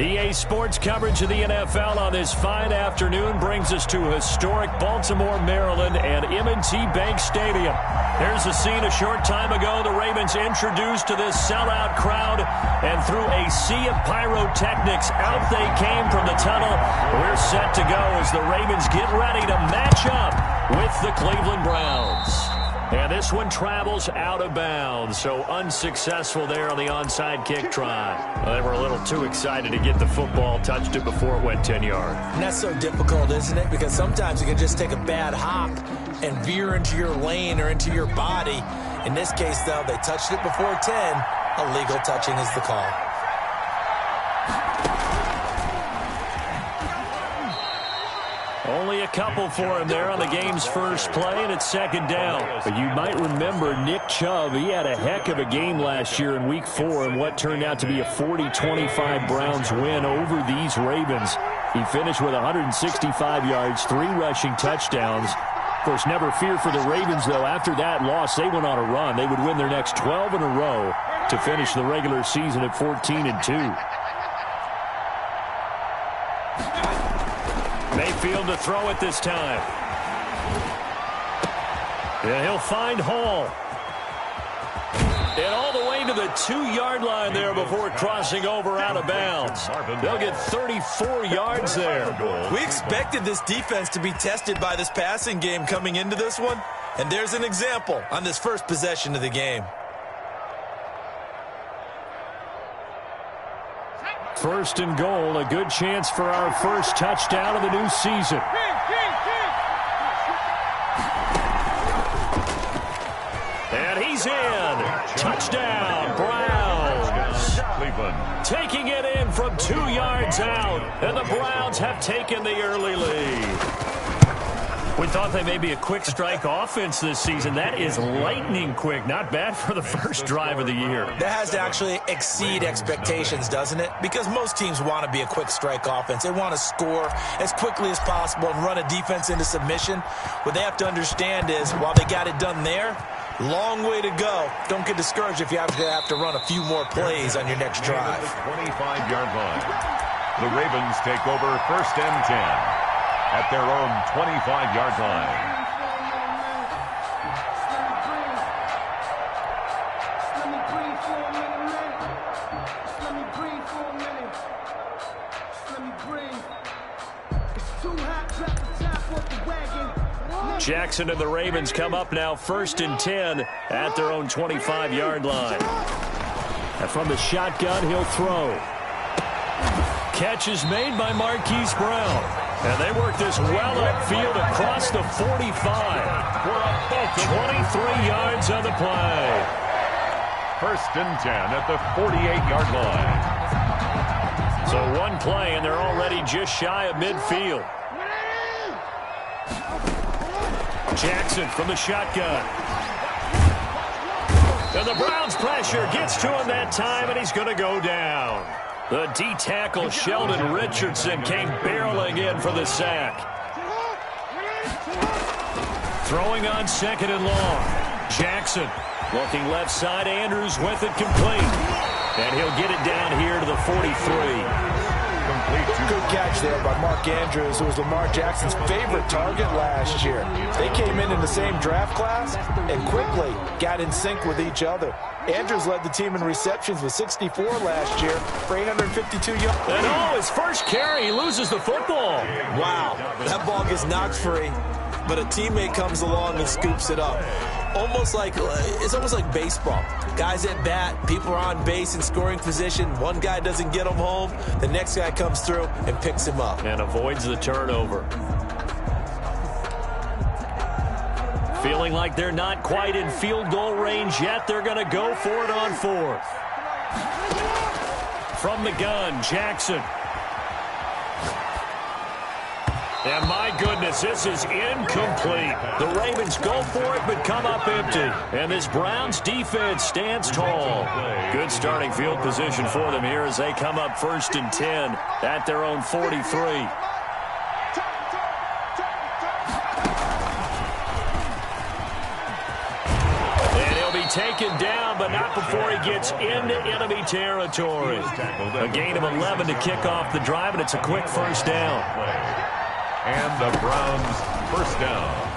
EA Sports coverage of the NFL on this fine afternoon brings us to historic Baltimore, Maryland, and M&T Bank Stadium. Here's the scene a short time ago. The Ravens introduced to this sellout crowd, and through a sea of pyrotechnics, out they came from the tunnel. We're set to go as the Ravens get ready to match up with the Cleveland Browns. And this one travels out of bounds, so unsuccessful there on the onside kick try. Well, they were a little too excited to get the football, touched it before it went 10 yards. And that's so difficult, isn't it? Because sometimes you can just take a bad hop and veer into your lane or into your body. In this case, though, they touched it before 10. Illegal touching is the call. Only a couple for him there on the game's first play, and it's second down. But you might remember Nick Chubb. He had a heck of a game last year in Week 4 in what turned out to be a 40-25 Browns win over these Ravens. He finished with 165 yards, 3 rushing touchdowns. Of course, never fear for the Ravens, though. After that loss, they went on a run. They would win their next 12 in a row to finish the regular season at 14-2. Mayfield to throw it this time. And he'll find Hall. And all the way to the 2-yard line there before crossing over out of bounds. They'll get 34 yards there. We expected this defense to be tested by this passing game coming into this one. And there's an example on this first possession of the game. First and goal, a good chance for our first touchdown of the new season. And he's in. Touchdown, Browns. Taking it in from 2 yards out, and the Browns have taken the early lead. We thought they may be a quick strike offense this season. That is lightning quick. Not bad for the first drive of the year. That has to actually exceed expectations, doesn't it? Because most teams want to be a quick strike offense. They want to score as quickly as possible and run a defense into submission. What they have to understand is, while they got it done there, long way to go. Don't get discouraged if you have to run a few more plays on your next drive. 25-yard line. The Ravens take over first and 10. At their own 25-yard line. Jackson and the Ravens come up now first and 10 at their own 25-yard line. And from the shotgun, he'll throw. Catch is made by Marquise Brown. And they work this well upfield across the 45. For a 23 yards on the play. First and 10 at the 48-yard line. So one play, and they're already just shy of midfield. Jackson from the shotgun. And the Browns pressure gets to him that time, and he's going to go down. The D-tackle Sheldon Richardson came barreling in for the sack. Throwing on second and long. Jackson looking left side. Andrews with it complete. And he'll get it down here to the 43. Good catch there by Mark Andrews, who was Lamar Jackson's favorite target last year. They came in the same draft class and quickly got in sync with each other. Andrews led the team in receptions with 64 last year for 852 yards. And his first carry, he loses the football. Wow, that ball gets knocked free, but a teammate comes along and scoops it up. It's almost like baseball. Guys at bat, people are on base in scoring position. One guy doesn't get him home. The next guy comes through and picks him up. And avoids the turnover. Feeling like they're not quite in field goal range yet. They're going to go for it on fourth. From the gun, Jackson. And my goodness, this is incomplete. The Ravens go for it, but come up empty. And this Browns defense stands tall. Good starting field position for them here as they come up first and 10 at their own 43. And he'll be taken down, but not before he gets into enemy territory. A gain of 11 to kick off the drive, and it's a quick first down. And the Browns first down.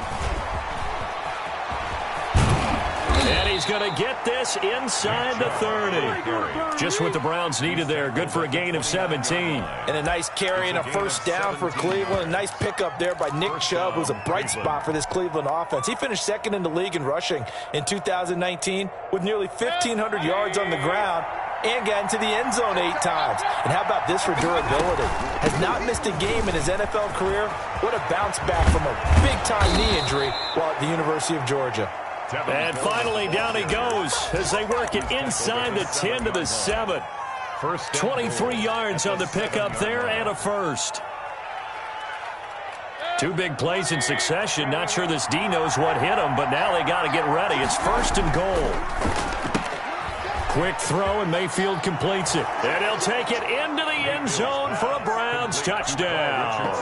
And he's going to get this inside the 30. Just what the Browns needed there. Good for a gain of 17. And a nice carry and a first down for Cleveland. A nice pickup there by Nick Chubb, who's a bright spot for this Cleveland offense. He finished second in the league in rushing in 2019 with nearly 1,500 yards on the ground and got into the end zone 8 times. And how about this for durability? Has not missed a game in his NFL career. What a bounce back from a big-time knee injury while at the University of Georgia. And finally, down he goes as they work it inside the 10 to the 7. 23 yards on the pickup there and a first. 2 big plays in succession. Not sure this D knows what hit him, but now they got to get ready. It's first and goal. Quick throw, and Mayfield completes it. And he'll take it into the end zone for a Browns touchdown.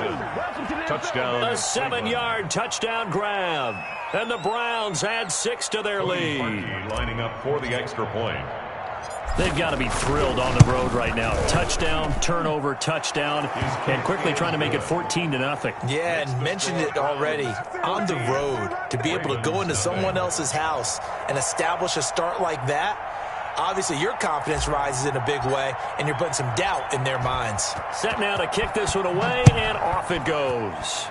Touchdown. A 7-yard touchdown grab. And the Browns add 6 to their lead. Lining up for the extra point. They've got to be thrilled on the road right now. Touchdown, turnover, touchdown, and quickly trying to make it 14-0. Yeah, and mentioned it already. On the road, to be able to go into someone else's house and establish a start like that, obviously your confidence rises in a big way, and you're putting some doubt in their minds. Set now to kick this one away, and off it goes.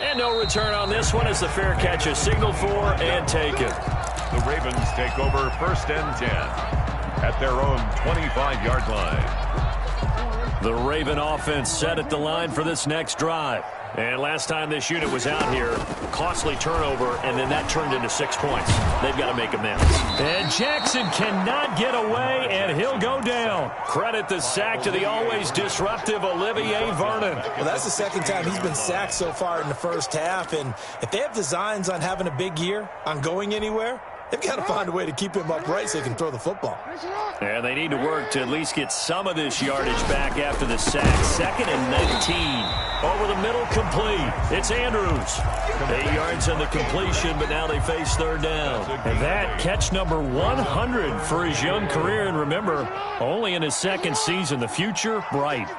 And no return on this one as the fair catch is signaled for and taken. The Ravens take over first and 10 at their own 25-yard line. The Raven offense set at the line for this next drive. And last time this unit was out here, costly turnover, and then that turned into 6 points. They've got to make amends. And Jackson cannot get away, and he'll go down. Credit the sack to the always disruptive Olivier Vernon. Well, that's the second time he's been sacked so far in the first half, and if they have designs on having a big year, on going anywhere, they've got to find a way to keep him upright so he can throw the football. And they need to work to at least get some of this yardage back after the sack. 2nd and 19. Over the middle, complete. It's Andrews. 8 yards on the completion, but now they face third down. And that catch number 100 for his young career. And remember, only in his second season. The future, bright.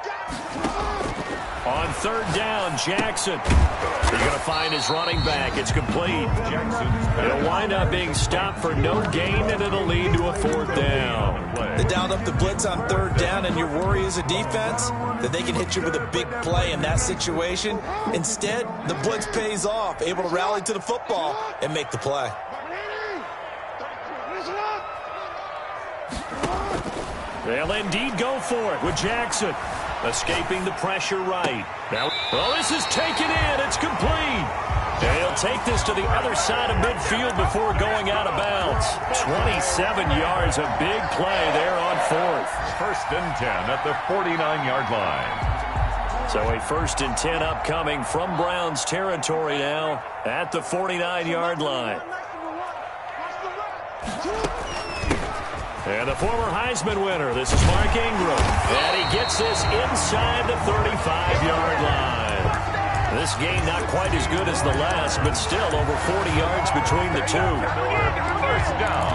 On third down, Jackson. He's going to find his running back. It's complete. It'll wind up being stopped for no gain, and it'll lead to a 4th down. They dialed up the blitz on third down, and your worry as a defense that they can hit you with a big play in that situation. Instead, the blitz pays off, able to rally to the football and make the play. They'll indeed go for it with Jackson. Escaping the pressure right. Now, well, this is taken in. It's complete. And he'll take this to the other side of midfield before going out of bounds. 27 yards, a big play there on 4th. First and 10 at the 49-yard line. So a 1st and 10 upcoming from Browns territory now at the 49-yard line. And the former Heisman winner, this is Mark Ingram. And he gets this inside the 35-yard line. This game not quite as good as the last, but still over 40 yards between the two. First down.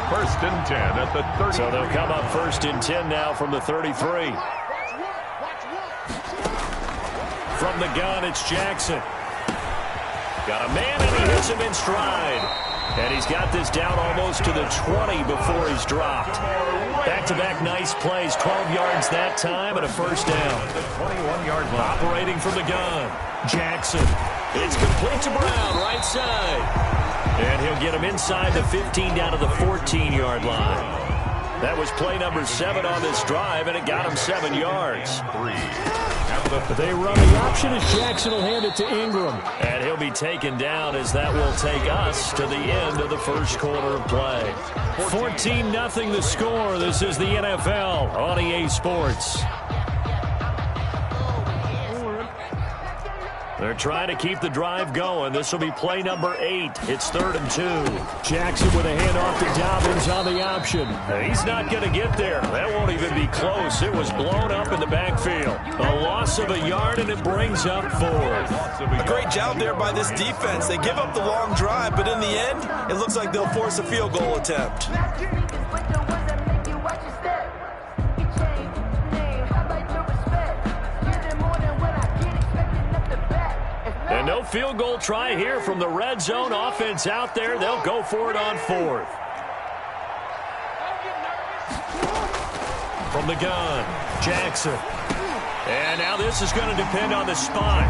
1st and 10 at the 30. So they'll come up 1st and 10 now from the 33. From the gun, it's Jackson. Got a man, and he hits him in stride. And he's got this down almost to the 20 before he's dropped. Back-to-back nice plays, 12 yards that time, and a first down. 21-yard line. Operating from the gun, Jackson. It's complete to Brown, right side. And he'll get him inside the 15 down to the 14-yard line. That was play number 7 on this drive, and it got him 7 yards. They run the option as Jackson will hand it to Ingram. And he'll be taken down as that will take us to the end of the first quarter of play. 14-0 the score. This is the NFL on EA Sports. They're trying to keep the drive going. This will be play number 8. It's 3rd and 2. Jackson with a handoff to Dobbins on the option. He's not going to get there. That won't even be close. It was blown up in the backfield. A loss of a yard, and it brings up 4th. A great job there by this defense. They give up the long drive, but in the end, it looks like they'll force a field goal attempt. And no field goal try here from the red zone offense out there. They'll go for it on 4th. From the gun, Jackson. And now this is going to depend on the spot.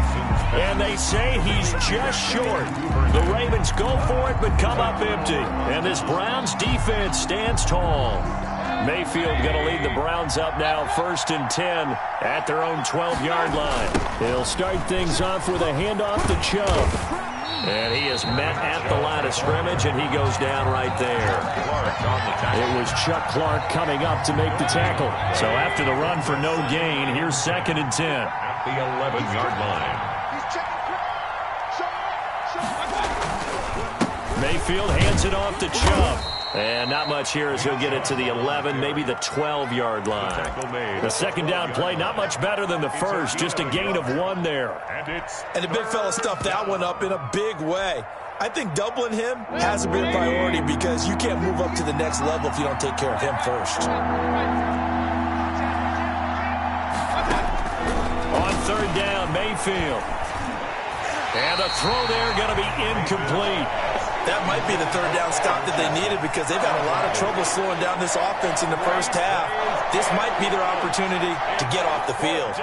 And they say he's just short. The Ravens go for it but come up empty. And this Browns defense stands tall. Mayfield going to lead the Browns up now 1st and 10 at their own 12-yard line. He'll start things off with a handoff to Chubb. And he is met at the line of scrimmage, and he goes down right there. It was Chuck Clark coming up to make the tackle. So after the run for no gain, here's 2nd and 10. At the 11-yard line. Mayfield hands it off to Chubb. And not much here as he'll get it to the 11, maybe the 12-yard line. The second down play, not much better than the first, just a gain of 1 there. And the big fella stuffed that one up in a big way. I think doubling him has to be a priority because you can't move up to the next level if you don't take care of him first. On 3rd down, Mayfield. And the throw there going to be incomplete. That might be the 3rd down stop that they needed because they've had a lot of trouble slowing down this offense in the first half. This might be their opportunity to get off the field.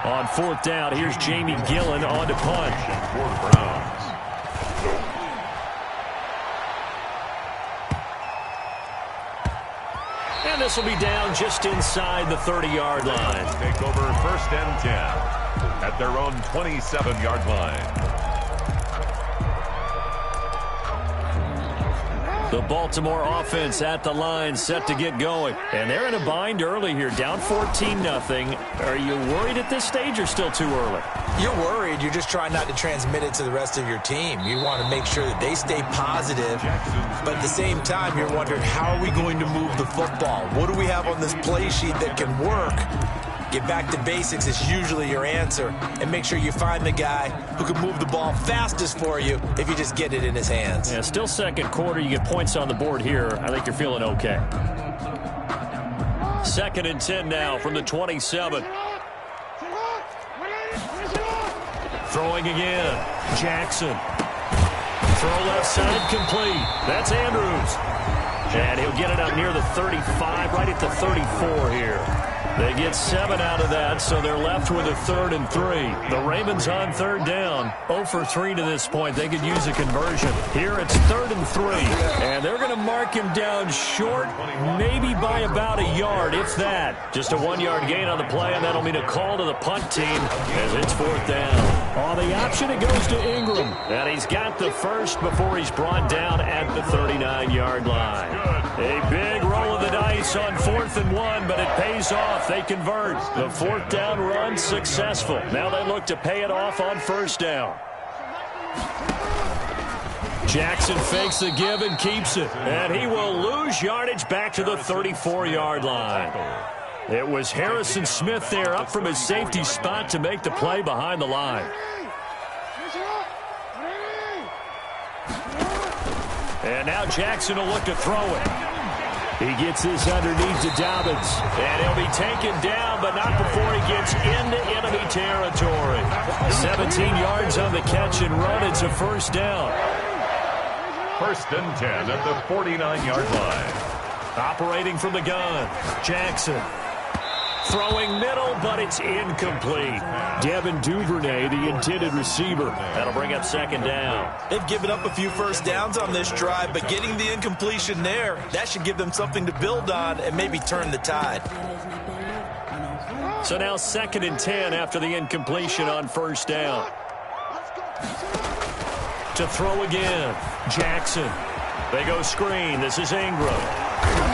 On 4th down, here's Jamie Gillen on to punt. And this will be down just inside the 30-yard line. Take over 1st and 10 at their own 27-yard line. The Baltimore offense at the line set to get going. And they're in a bind early here, down 14-0. Are you worried at this stage or still too early? You're worried. You're just trying not to transmit it to the rest of your team. You want to make sure that they stay positive. But at the same time, you're wondering, how are we going to move the football? What do we have on this play sheet that can work? Get back to basics is usually your answer. And make sure you find the guy who can move the ball fastest for you if you just get it in his hands. Yeah, still second quarter. You get points on the board here. I think you're feeling okay. 2nd and 10 now from the 27. Throwing again. Jackson. Throw left side complete. That's Andrews. And he'll get it up near the 35, right at the 34 here. They get 7 out of that, so they're left with a 3rd and 3. The Ravens on 3rd down. 0 for 3 to this point. They could use a conversion. Here it's 3rd and 3. And they're going to mark him down short, maybe by about a yard, if that. Just a 1-yard gain on the play, and that'll mean a call to the punt team as it's 4th down. On the option, it goes to Ingram. And he's got the first before he's brought down at the 39-yard line. A big roll of the dice on 4th and 1, but it pays off. They convert. The 4th down run successful. Now they look to pay it off on 1st down. Jackson fakes the give and keeps it. And he will lose yardage back to the 34-yard line. It was Harrison Smith there up from his safety spot to make the play behind the line. And now Jackson will look to throw it. He gets this underneath to Dobbins. And he'll be taken down, but not before he gets into enemy territory. 17 yards on the catch and run. It's a 1st down. 1st and 10 at the 49-yard line. Operating from the gun, Jackson. Throwing middle, but it's incomplete. Devin Duvernay, the intended receiver. That'll bring up 2nd down. They've given up a few 1st downs on this drive, but getting the incompletion there, that should give them something to build on and maybe turn the tide. So now 2nd and 10 after the incompletion on 1st down. To throw again, Jackson. They go screen. This is Ingram.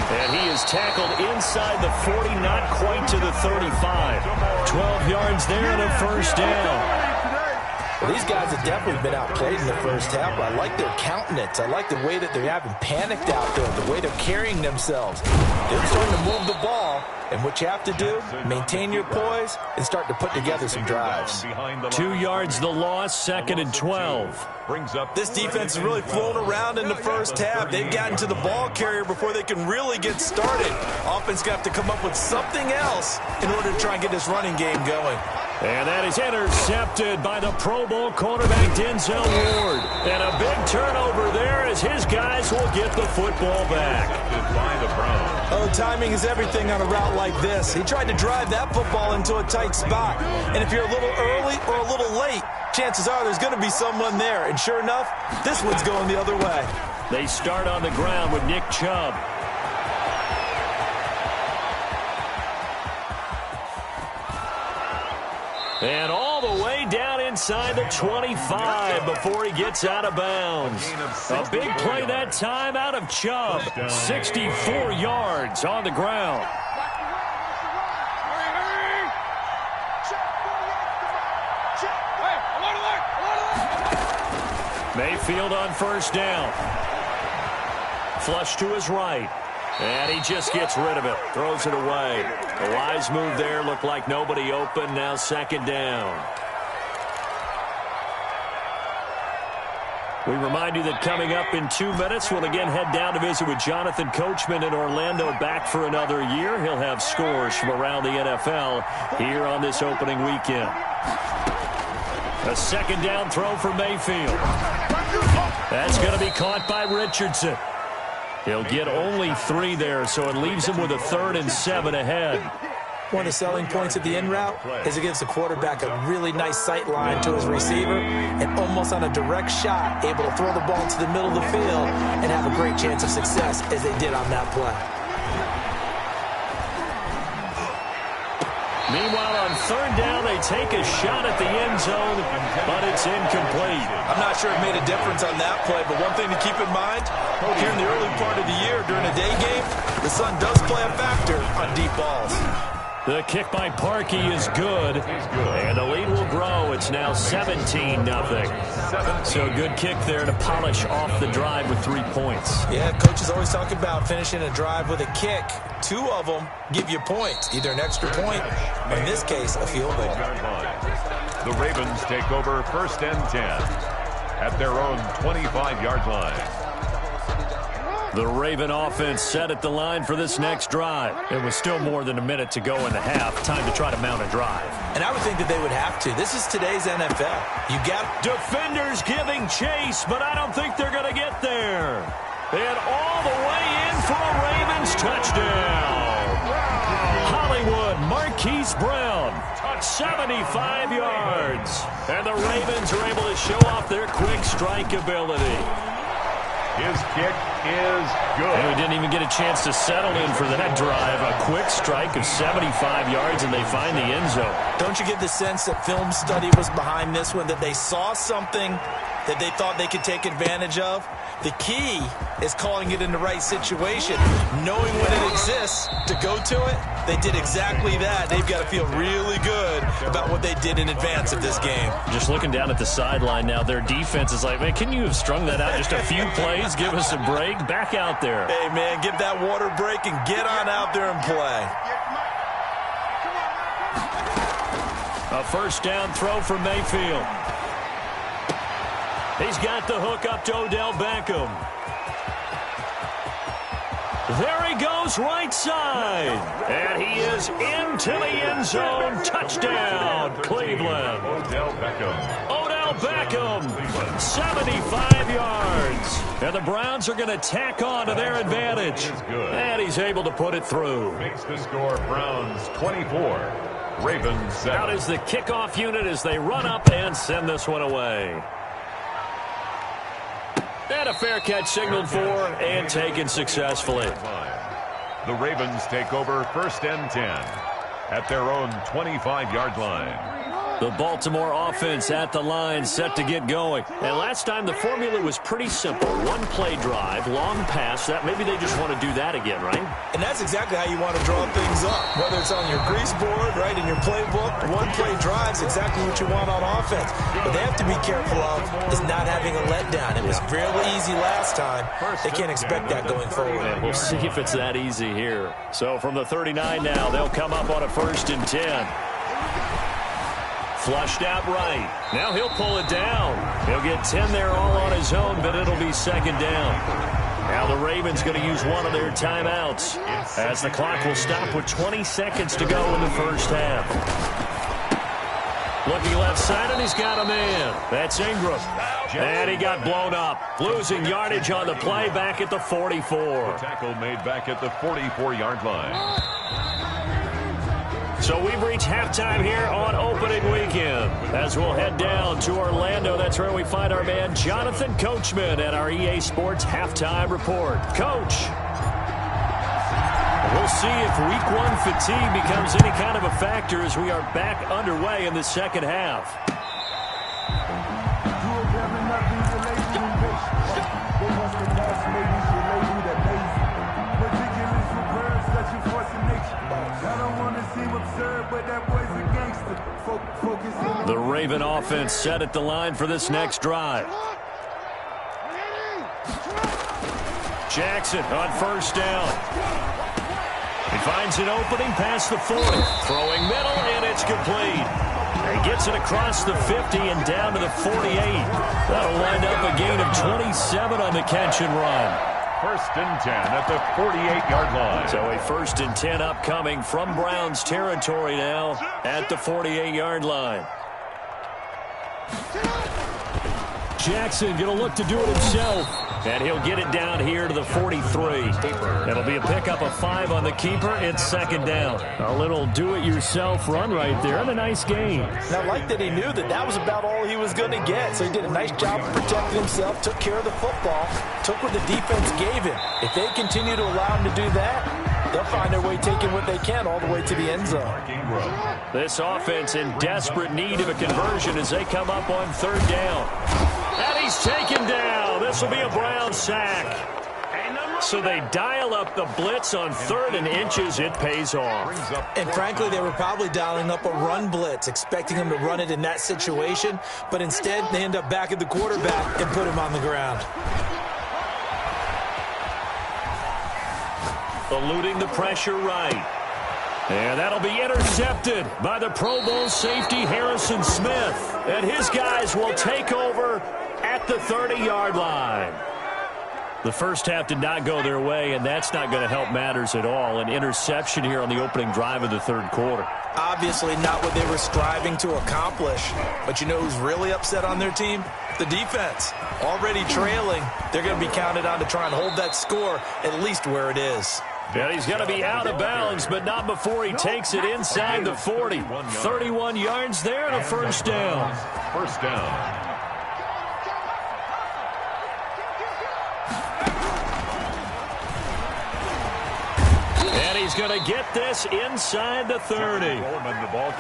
And he is tackled inside the 40, not quite to the 35. 12 yards there and a 1st down. Well, these guys have definitely been outplayed in the first half. I like their countenance. I like the way that they're having panicked out there, the way they're carrying themselves. They're starting to move the ball, and what you have to do, maintain your poise and start to put together some drives. 2 yards the loss, 2nd and 12. This defense is really flown around in the first half. They've gotten to the ball carrier before they can really get started. Offense got to come up with something else in order to try and get this running game going. And that is intercepted by the Pro Bowl cornerback Denzel Ward. And a big turnover there as his guys will get the football back. Oh, timing is everything on a route like this. He tried to drive that football into a tight spot. And if you're a little early or a little late, chances are there's going to be someone there. And sure enough, this one's going the other way. They start on the ground with Nick Chubb. And all the way down inside the 25 before he gets out of bounds. A big play that time out of Chubb. 64 yards on the ground. Mayfield on first down. Flush to his right. And he just gets rid of it. Throws it away. A wise move there. Looked like nobody open. Now 2nd down. We remind you that coming up in 2 minutes, we'll again head down to visit with Jonathan Coachman in Orlando, back for another year. He'll have scores from around the NFL here on this opening weekend. A 2nd down throw for Mayfield. That's going to be caught by Richardson. He'll get only 3 there, so it leaves him with a 3rd and 7 ahead. One of the selling points of the in route is it gives the quarterback a really nice sight line to his receiver and almost on a direct shot able to throw the ball into the middle of the field and have a great chance of success as they did on that play. Meanwhile, on 3rd down, they take a shot at the end zone, but it's incomplete. I'm not sure it made a difference on that play, but one thing to keep in mind, here in the early part of the year during a day game, the sun does play a factor on deep balls. The kick by Parkey is good, and the lead will grow. It's now 17-0. So good kick there to polish off the drive with 3 points. Yeah, coaches always talk about finishing a drive with a kick. 2 of them give you points, either an extra point or, in this case, a field goal. The Ravens take over 1st and 10 at their own 25-yard line. The Raven offense set at the line for this next drive. It was still more than a minute to go in the half. Time to try to mount a drive. And I would think that they would have to. This is today's NFL. You got defenders giving chase, but I don't think they're going to get there. And all the way in for a Ravens touchdown. Hollywood Marquise Brown, 75 yards. And the Ravens are able to show off their quick strike ability. His kick is good. And we didn't even get a chance to settle in for that drive. A quick strike of 75 yards, and they find the end zone. Don't you get the sense that film study was behind this one, that they saw something that they thought they could take advantage of? The key is calling it in the right situation, knowing when it exists to go to it. They did exactly that. They've got to feel really good about what they did in advance of this game. Just looking down at the sideline now, their defense is like, man, can you have strung that out just a few plays? Give us a break. Back out there. Hey, man, give that water break and get on out there and play. A 1st down throw for Mayfield. He's got the hook up to Odell Beckham. There he goes right side. And he is into the end zone. Touchdown, Cleveland. Odell Beckham. Odell Beckham, 75 yards. And the Browns are going to tack on to their advantage. And he's able to put it through. Makes the score Browns 24, Ravens 7. Out is the kickoff unit as they run up and send this one away. And a fair catch signaled for and taken successfully. The Ravens take over 1st and 10 at their own 25-yard line. The Baltimore offense at the line, set to get going. And last time the formula was pretty simple. One play drive, long pass. That maybe they just want to do that again, right? And that's exactly how you want to draw things up. Whether it's on your grease board, right, in your playbook, one play drive is exactly what you want on offense. What they have to be careful of is not having a letdown. It was fairly easy last time. They can't expect that going forward. And we'll see if it's that easy here. So from the 39 now, they'll come up on a 1st and 10. Flushed out right. Now he'll pull it down. He'll get 10 there all on his own, but it'll be 2nd down. Now the Ravens going to use one of their timeouts as the clock will stop with 20 seconds to go in the first half. Looking left side, and he's got a man. That's Ingram. And he got blown up. Losing yardage on the play back at the 44. The tackle made back at the 44-yard line. So we've reached halftime here on opening weekend. As we'll head down to Orlando, that's where we find our man Jonathan Coachman at our EA Sports Halftime Report. Coach, we'll see if Week 1 fatigue becomes any kind of a factor as we are back underway in the second half. The Raven offense set at the line for this next drive. Jackson on 1st down. He finds an opening past the 40. Throwing middle, and it's complete. He gets it across the 50 and down to the 48. That'll wind up a gain of 27 on the catch and run. 1st and 10 at the 48-yard line. So a 1st and 10 upcoming from Browns territory now at the 48-yard line. Jackson going to look to do it himself. And he'll get it down here to the 43. It'll be a pickup of 5 on the keeper. It's 2nd down. A little do-it-yourself run right there and a nice gain. And I like that he knew that that was about all he was going to get. So he did a nice job of protecting himself, took care of the football, took what the defense gave him. If they continue to allow him to do that, they'll find their way taking what they can all the way to the end zone. This offense in desperate need of a conversion as they come up on 3rd down. And he's taken down. This will be a Brown sack. So they dial up the blitz on 3rd and inches. It pays off. And frankly, they were probably dialing up a run blitz, expecting him to run it in that situation. But instead, they end up back at the quarterback and put him on the ground. Eluding the pressure right. And that'll be intercepted by the Pro Bowl safety Harrison Smith. And his guys will take over at the 30-yard line. The first half did not go their way, and that's not going to help matters at all. An interception here on the opening drive of the 3rd quarter. Obviously not what they were striving to accomplish. But you know who's really upset on their team? The defense. Already trailing. They're going to be counted on to try and hold that score at least where it is. And he's going to be out of bounds, but not before he takes it inside the 40. 31 yards there and a 1st down. 1st down. And he's going to get this inside the 30.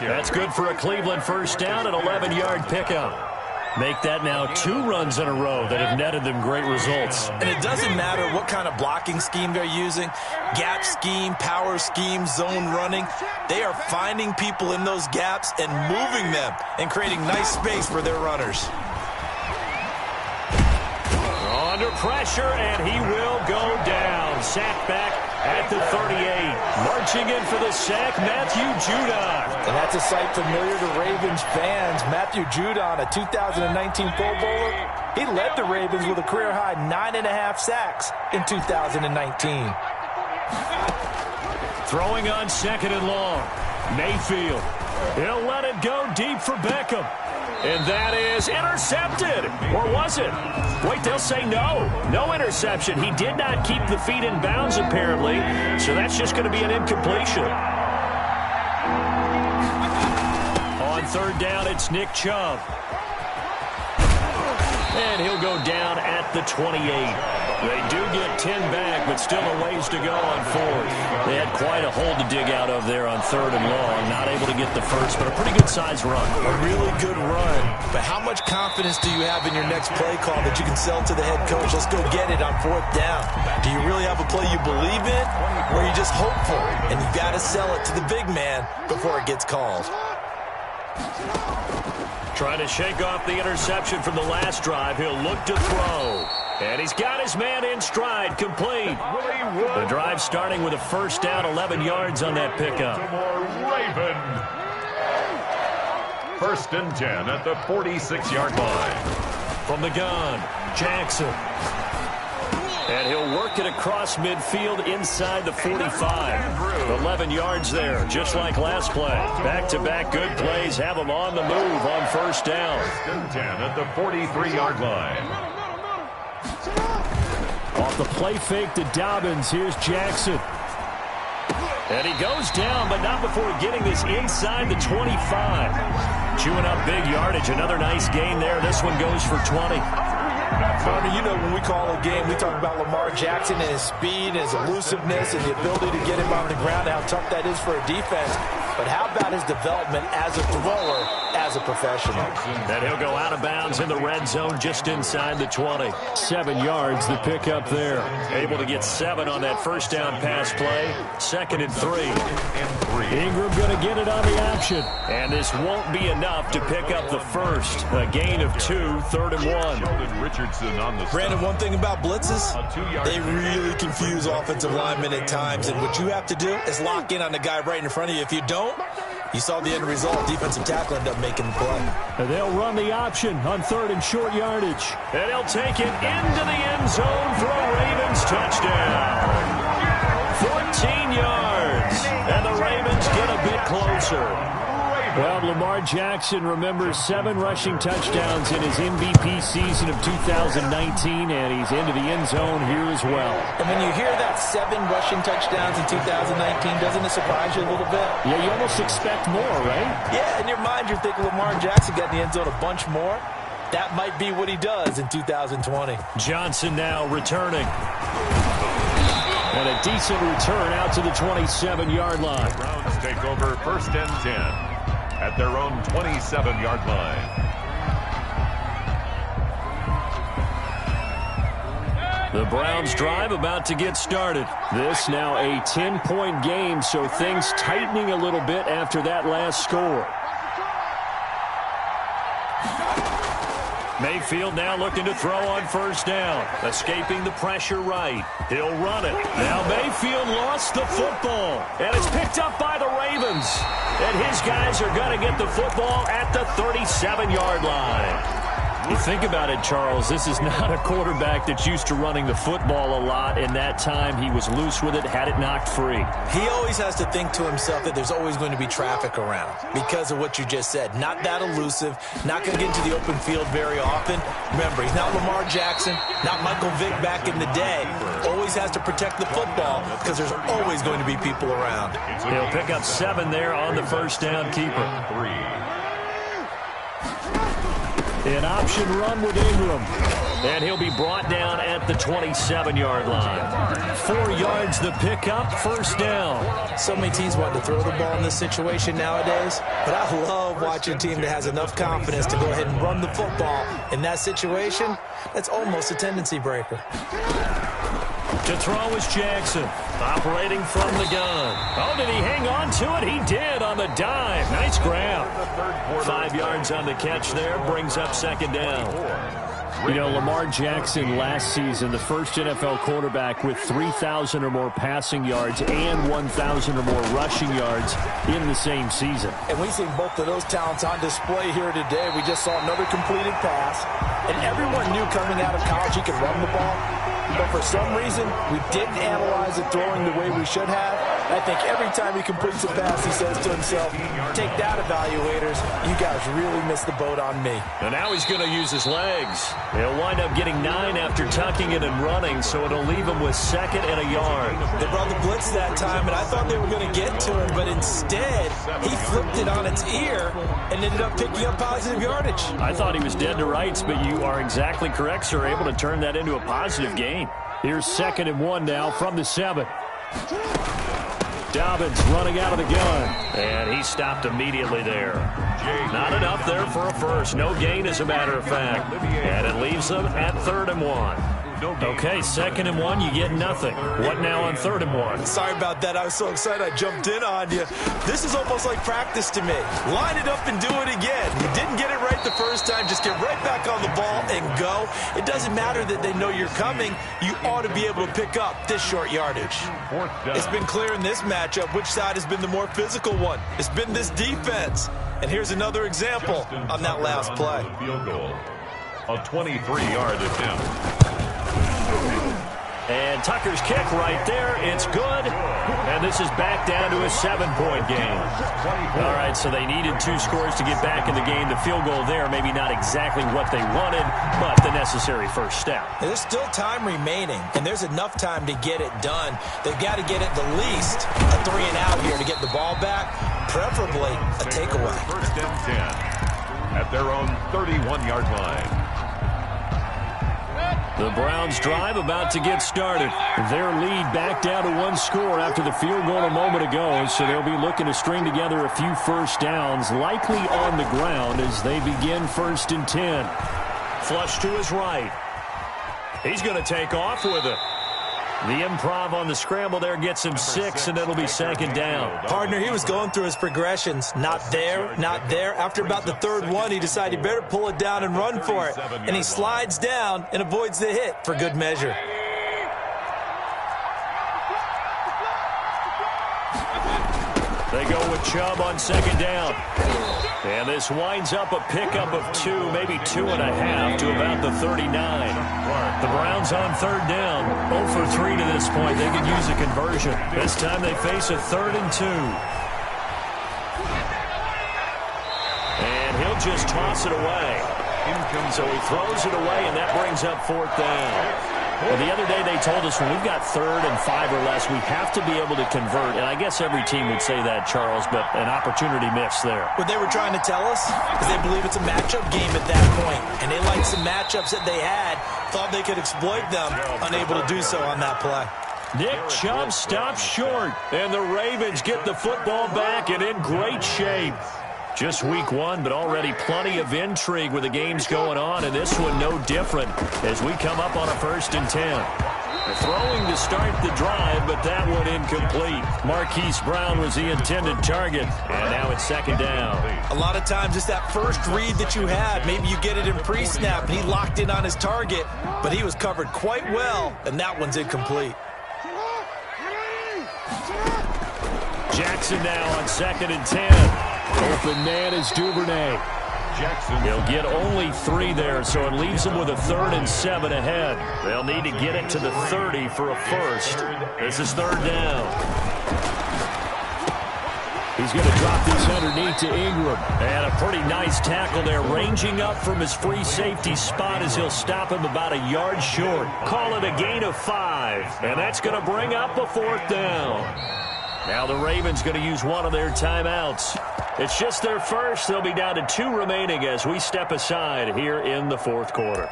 That's good for a Cleveland 1st down, an 11-yard pickup. Make that now 2 runs in a row that have netted them great results. And it doesn't matter what kind of blocking scheme they're using, gap scheme, power scheme, zone running. They are finding people in those gaps and moving them and creating nice space for their runners. Under pressure, and he will go down. Sack back at the 38. Marching in for the sack, Matthew Judon. And that's a sight familiar to Ravens fans. Matthew Judon, a 2019 Pro Bowler. He led the Ravens with a career-high 9.5 sacks in 2019. Throwing on 2nd and long. Mayfield. He'll let it go deep for Beckham. And that is intercepted. Or was it? Wait, they'll say no. No interception. He did not keep the feet in bounds, apparently. So that's just going to be an incompletion. On 3rd down, it's Nick Chubb. And he'll go down at the 28. They do get 10 back, but still a ways to go on fourth. They had quite a hole to dig out of there on third and long. Not able to get the first, but a pretty good-sized run. A really good run. But how much confidence do you have in your next play call that you can sell to the head coach? Let's go get it on fourth down. Do you really have a play you believe in, or are you just hopeful? And you've got to sell it to the big man before it gets called. Trying to shake off the interception from the last drive. He'll look to throw. And he's got his man in stride, complete. The drive starting with a first down, 11 yards on that pickup. Raven. First and 10 at the 46-yard line. From the gun, Jackson. And he'll work it across midfield inside the 45. 11 yards there, just like last play. Back-to-back good plays have him on the move on first down. First and 10 at the 43-yard line. Off the play fake to Dobbins. Here's Jackson. And he goes down, but not before getting this inside the 25. Chewing up big yardage. Another nice gain there. This one goes for 20. Barney, you know when we call a game, we talk about Lamar Jackson and his speed, and his elusiveness, and the ability to get him on the ground, and how tough that is for a defense. But how about his development as a thrower, as a professional? And he'll go out of bounds in the red zone just inside the 20. 7 yards, the pickup there. Able to get 7 on that first down pass play. 2nd and 3. Ingram going to get it on the option. And this won't be enough to pick up the first. A gain of 2, 3rd and 1. Sheldon Richardson on the stop. Brandon, one thing about blitzes, they really confuse offensive linemen at times, and what you have to do is lock in on the guy right in front of you. If you don't, you saw the end result. Defensive tackle ended up making the play. And they'll run the option on 3rd and short yardage. And he'll take it into the end zone for a Ravens touchdown. 14 yards. And the Ravens get a bit closer. Well, Lamar Jackson remembers 7 rushing touchdowns in his MVP season of 2019, and he's into the end zone here as well. And when you hear that 7 rushing touchdowns in 2019, doesn't it surprise you a little bit? Yeah, you almost expect more, right? Yeah, in your mind you're thinking Lamar Jackson got in the end zone a bunch more. That might be what he does in 2020. Johnson now returning. And a decent return out to the 27-yard line. The Browns take over first and 10 at their own 27-yard line. The Browns drive about to get started. This now a 10-point game, so things tightening a little bit after that last score. Mayfield now looking to throw on first down. Escaping the pressure right. He'll run it. Now Mayfield lost the football. And it's picked up by the Ravens. And his guys are going to get the football at the 37-yard line. You think about it, Charles, this is not a quarterback that's used to running the football a lot. In that time, he was loose with it, had it knocked free. He always has to think to himself that there's always going to be traffic around because of what you just said. Not that elusive, not going to get into the open field very often. Remember, he's not Lamar Jackson, not Michael Vick back in the day. Always has to protect the football because there's always going to be people around. He'll pick up 7 there on the first down keeper. 3. An option run with Ingram. And he'll be brought down at the 27-yard line. 4 yards the pickup, first down. So many teams want to throw the ball in this situation nowadays, but I love watching a team that has enough confidence to go ahead and run the football. In that situation, that's almost a tendency breaker. To throw is Jackson, operating from the gun. Oh, did he hang on to it? He did on the dive. Nice grab. 5 yards on the catch there, brings up second down. You know, Lamar Jackson last season, the first NFL quarterback with 3,000 or more passing yards and 1,000 or more rushing yards in the same season. And we've seen both of those talents on display here today. We just saw another completed pass. And everyone knew coming out of college he could run the ball. But for some reason, we didn't analyze it throwing the way we should have. I think every time he completes a pass, he says to himself, take that, evaluators. You guys really missed the boat on me. And now he's going to use his legs. He'll wind up getting 9 after tucking it and running, so it'll leave him with 2nd and a yard. They brought the blitz that time, and I thought they were going to get to him, but instead, he flipped it on its ear and ended up picking up positive yardage. I thought he was dead to rights, but you are exactly correct, sir. Able to turn that into a positive gain. Here's 2nd and 1 now from the 7. Dobbins running out of the gun. And he stopped immediately there. Not enough there for a first. No gain, as a matter of fact. And it leaves them at 3rd and 1. Okay, 2nd and 1, you get nothing. What now on 3rd and 1? Sorry about that. I was so excited I jumped in on you. This is almost like practice to me. Line it up and do it again. You didn't get it right the first time. Just get right back on the ball and go. It doesn't matter that they know you're coming. You ought to be able to pick up this short yardage. It's been clear in this matchup which side has been the more physical one. It's been this defense. And here's another example on that last play. Field goal. A 23-yard attempt. And Tucker's kick right there. It's good. And this is back down to a 7-point game. All right, so they needed 2 scores to get back in the game. The field goal there, maybe not exactly what they wanted, but the necessary first step. There's still time remaining, and there's enough time to get it done. They've got to get at the least a 3 and out here to get the ball back, preferably a takeaway. 1st and 10 at their own 31-yard line. The Browns drive about to get started. Their lead back down to 1 score after the field goal a moment ago, so they'll be looking to string together a few first downs, likely on the ground as they begin 1st and 10. Flush to his right. He's going to take off with it. The improv on the scramble there gets him 6, and it'll be 2nd down. Partner, he was going through his progressions. Not there, not there. After about the 3rd one, he decided he better pull it down and run for it. And he slides down and avoids the hit for good measure. They go with Chubb on 2nd down. And this winds up a pickup of 2, maybe 2.5 to about the 39. The Browns on 3rd down. 0 for 3 to this point. They could use a conversion. This time they face a 3rd and 2. And he'll just toss it away. So he throws it away, and that brings up 4th down. Well, the other day they told us when we've got 3rd and 5 or less, we have to be able to convert. And I guess every team would say that, Charles, but an opportunity missed there. What they were trying to tell us is they believe it's a matchup game at that point. And they liked some matchups that they had, thought they could exploit them, unable to do so on that play. Nick Chubb stops short, and the Ravens get the football back and in great shape. Just week 1, but already plenty of intrigue with the games going on, and this one no different as we come up on a 1st and 10. They're throwing to start the drive, but that one incomplete. Marquise Brown was the intended target, and now it's 2nd down. A lot of times it's that first read that you had. Maybe you get it in pre-snap, and he locked in on his target, but he was covered quite well, and that one's incomplete. Jackson now on 2nd and 10. Open man is Duvernay. Jackson. He'll get only 3 there, so it leaves him with a 3rd and 7 ahead. They'll need to get it to the 30 for a first. This is 3rd down. He's going to drop this underneath to Ingram. And a pretty nice tackle there, ranging up from his free safety spot as he'll stop him about a yard short. Call it a gain of 5, and that's going to bring up a 4th down. Now the Ravens going to use one of their timeouts. It's just their first. They'll be down to 2 remaining as we step aside here in the 4th quarter.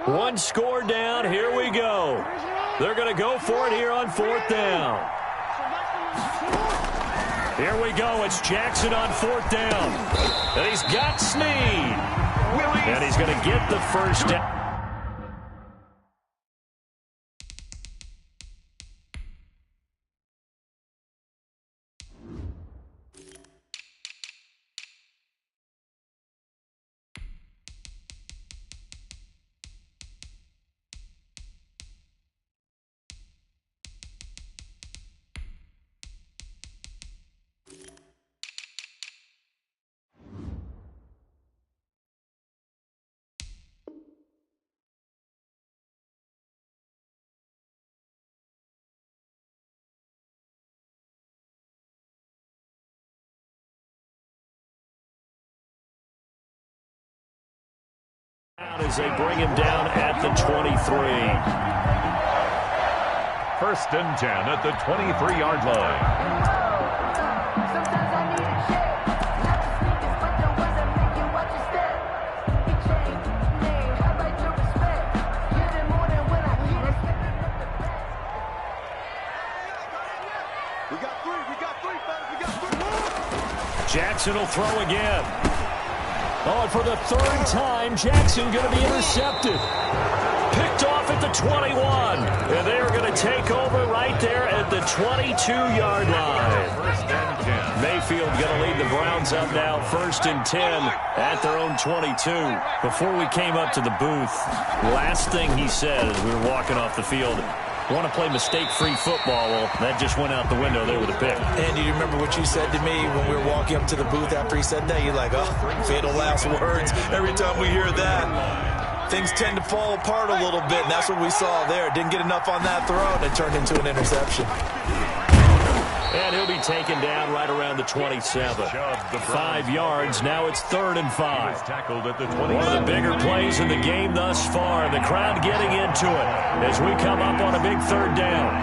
One score down. Here we go. They're going to go for it here on 4th down. Here we go. It's Jackson on 4th down. And he's got Snead. And he's going to get the first down. as they bring him down at the 23. First and 10 at the 23-yard line. Jackson will throw again. Oh, and for the third time, Jackson going to be intercepted. Picked off at the 21. And they are going to take over right there at the 22-yard line. First and 10. Mayfield going to lead the Browns up now, first and 10 at their own 22. Before we came up to the booth, last thing he said as we were walking off the field, want to play mistake-free football. Well, that just went out the window there with a pick. And you remember what you said to me when we were walking up to the booth after he said that? You're like, oh, fatal last words. Every time we hear that, things tend to fall apart a little bit, and that's what we saw there. Didn't get enough on that throw, and it turned into an interception. And he'll be taken down right around the 27. 5 yards. Now it's 3rd and 5. Tackled at the 20. One of the bigger plays in the game thus far. The crowd getting into it as we come up on a big 3rd down.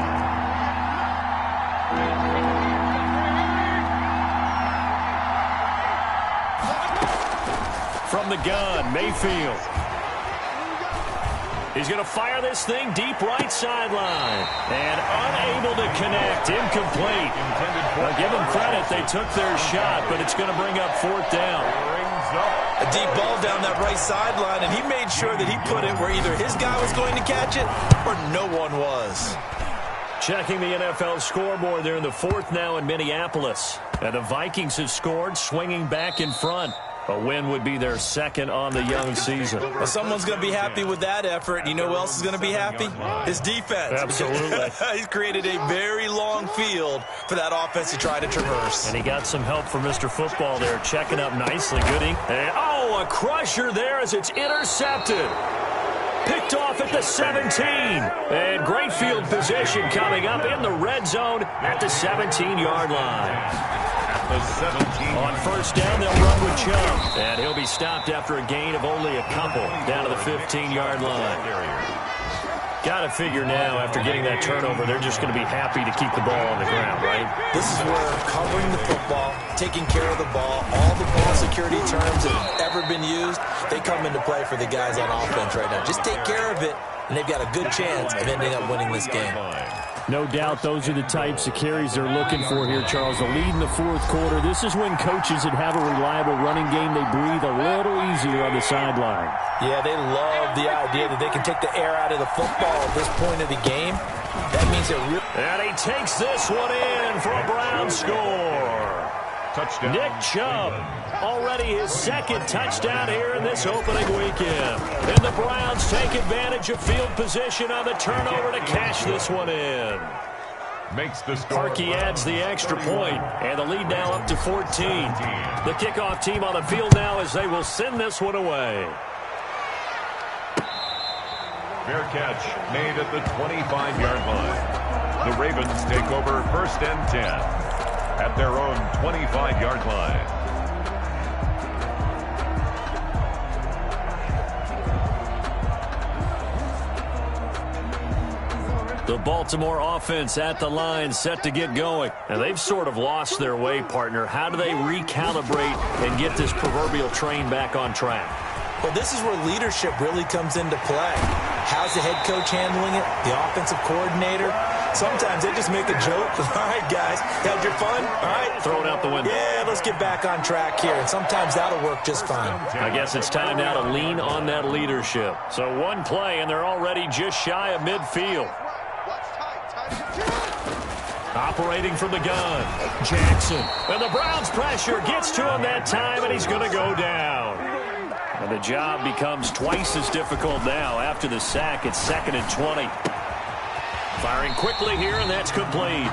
From the gun, Mayfield. He's going to fire this thing deep right sideline. And unable to connect. Incomplete. Now, give them credit. They took their shot, but it's going to bring up 4th down. A deep ball down that right sideline, and he made sure that he put it where either his guy was going to catch it or no one was. Checking the NFL scoreboard, they're in the 4th now in Minneapolis. And the Vikings have scored, swinging back in front. A win would be their 2nd on the young season. Well, someone's going to be happy with that effort. You know who else is going to be happy? His defense. Absolutely. He's created a very long field for that offense to try to traverse. And he got some help from Mr. Football there, checking up nicely. Good. And, oh, a crusher there as it's intercepted. Picked off at the 17. And great field position coming up in the red zone at the 17-yard line. The 17. On 1st down, they'll run with Chubb. And he'll be stopped after a gain of only a couple down to the 15-yard line. Got to figure now, after getting that turnover, they're just going to be happy to keep the ball on the ground, right? This is where covering the football, taking care of the ball, all the ball security terms that have ever been used, they come into play for the guys on offense right now. Just take care of it, and they've got a good chance of ending up winning this game. No doubt those are the types of carries they're looking for here, Charles. The lead in the 4th quarter. This is when coaches that have a reliable running game, they breathe a little easier on the sideline. Yeah, they love the idea that they can take the air out of the football at this point of the game. That means it really... And he takes this one in for a Brown score. Touchdown. Nick Chubb, already his 2nd touchdown here in this opening weekend. And the Browns take advantage of field position on the turnover to cash this one in. Makes the score. Parkey adds the extra point, and the lead now up to 14. The kickoff team on the field now as they will send this one away. Fair catch made at the 25-yard line. The Ravens take over 1st and 10 at their own 25-yard line. The Baltimore offense at the line, set to get going. And they've sort of lost their way, partner. How do they recalibrate and get this proverbial train back on track? Well, this is where leadership really comes into play. How's the head coach handling it? The offensive coordinator? Sometimes they just make a joke. All right, guys, had your fun? All right. Throw it out the window. Yeah, let's get back on track here. And sometimes that'll work just fine. I guess it's time now to lean on that leadership. So one play, and they're already just shy of midfield. Operating from the gun, Jackson. And the Browns pressure gets to him that time, and he's going to go down. And the job becomes twice as difficult now after the sack. It's 2nd and 20. Firing quickly here, and that's complete.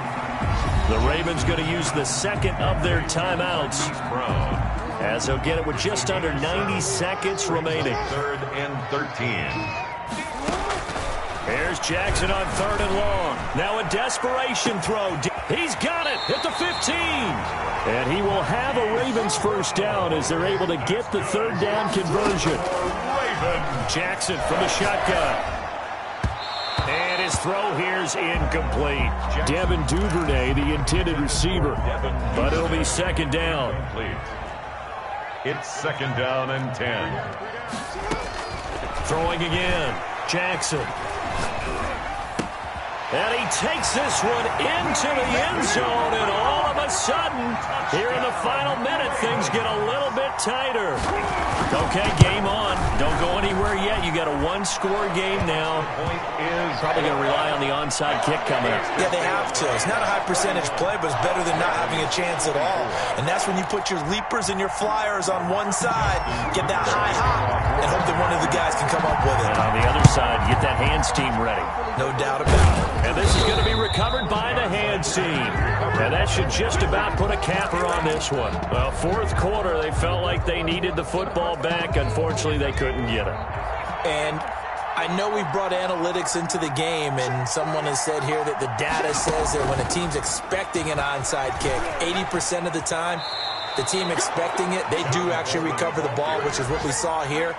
The Ravens going to use the 2nd of their timeouts, as they'll get it with just under 90 seconds remaining. 3rd and 13. Here's Jackson on 3rd and long. Now a desperation throw. He's got it at the 15. And he will have a Ravens 1st down as they're able to get the 3rd down conversion. Jackson from the shotgun. And his throw here's incomplete. Devin Duvernay, the intended receiver. But it'll be second down. It's second down and 10. Throwing again. Jackson. And he takes this one into the end zone, and all of a sudden, here in the final minute, things get a little bit tighter. Okay, game on. Don't go anywhere yet. You got a one-score game now. Probably going to rely on the onside kick coming up. Yeah, they have to. It's not a high-percentage play, but it's better than not having a chance at all. And that's when you put your leapers and your flyers on one side, get that high hop, and hope that one of the guys can come up with it. And on the other side, get that hands team ready. No doubt about it. And this is going to be recovered by the hands team. And that should just about put a capper on this one. Well, fourth quarter, they felt like they needed the football back. Unfortunately, they couldn't get it. And I know we brought analytics into the game, and someone has said here that the data says that when a team's expecting an onside kick, 80% of the time, the team expecting it, they do actually recover the ball, which is what we saw here.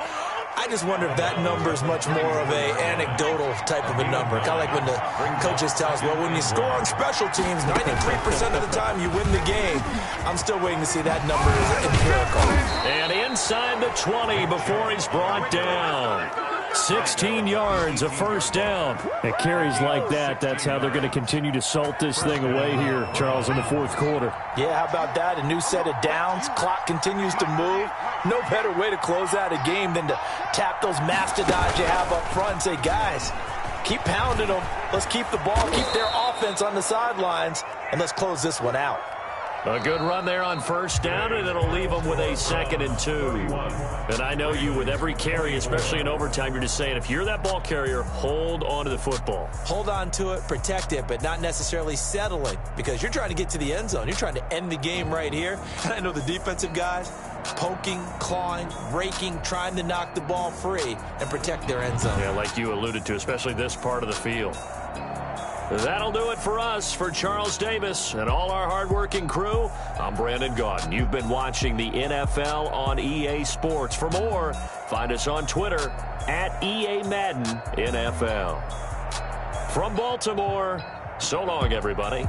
I just wonder if that number is much more of a anecdotal type of a number. Kind of like when the coaches tell us, well, when you score on special teams, 93% of the time you win the game. I'm still waiting to see that number is empirical. And inside the 20 before he's brought down. 16 yards, a first down. At carries like that, that's how they're going to continue to salt this thing away here, Charles, in the fourth quarter. Yeah, how about that? A new set of downs. Clock continues to move. No better way to close out a game than to tap those mastodons you have up front and say, guys, keep pounding them. Let's keep the ball, keep their offense on the sidelines, and let's close this one out. A good run there on first down, and it'll leave them with a 2nd and 2. And I know you, with every carry, especially in overtime, you're just saying, if you're that ball carrier, hold on to the football. Hold on to it, protect it, but not necessarily settle it, because you're trying to get to the end zone. You're trying to end the game right here. And I know the defensive guys, poking, clawing, raking, trying to knock the ball free and protect their end zone. Yeah, like you alluded to, especially this part of the field. That'll do it for us. For Charles Davis and all our hardworking crew, I'm Brandon Gaudin. You've been watching the NFL on EA Sports. For more, find us on Twitter at EA Madden NFL. From Baltimore, so long, everybody.